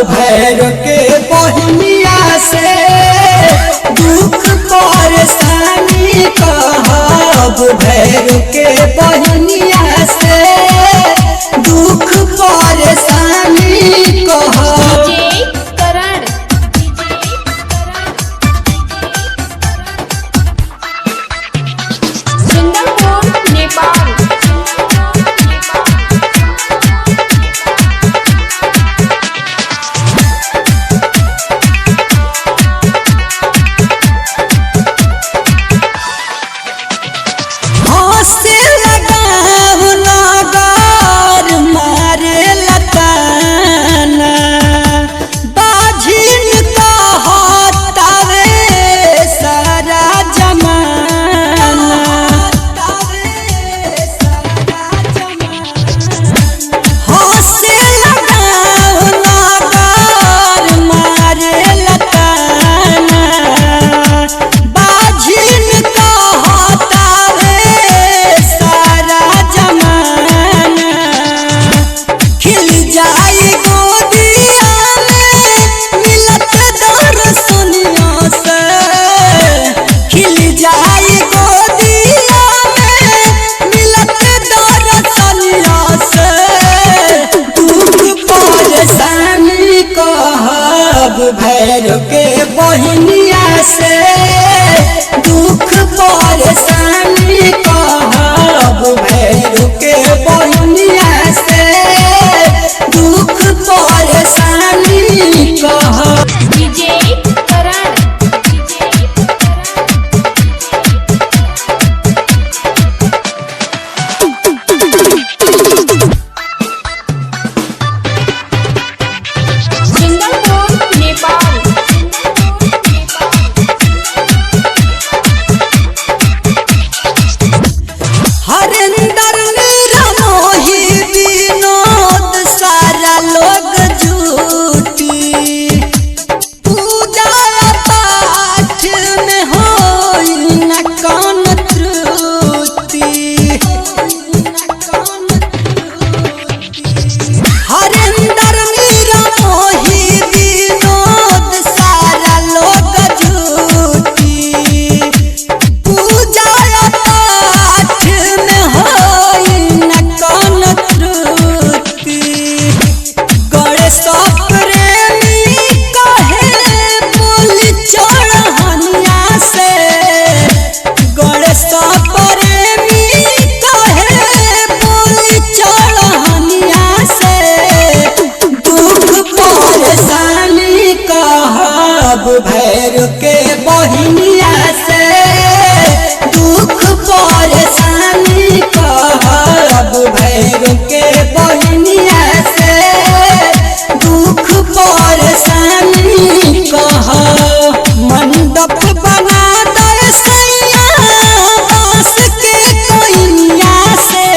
भैर के बहनिया से दुख परेशानी कहब भैर के बहनिया से दुख परेशानी कहब। भैर के बहनिया से दुख परेशानी कहब भैर के बहनिया से दुख परेशानी कहब। भैर के बहनिया से दुख परेशानी कहब भैर के बहनिया से दुख परेशानी कहब। मंडप बना दे सैया बांस के कोइनिया से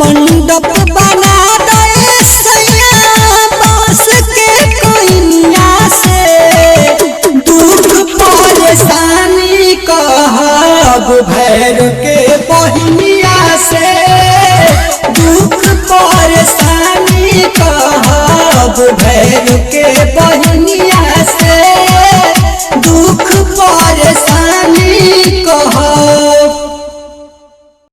मंडप बना दे सैया बांस के कोइनिया से परेशानी कहब भैर के बहनिया से दुख परेशानी कहब भैर के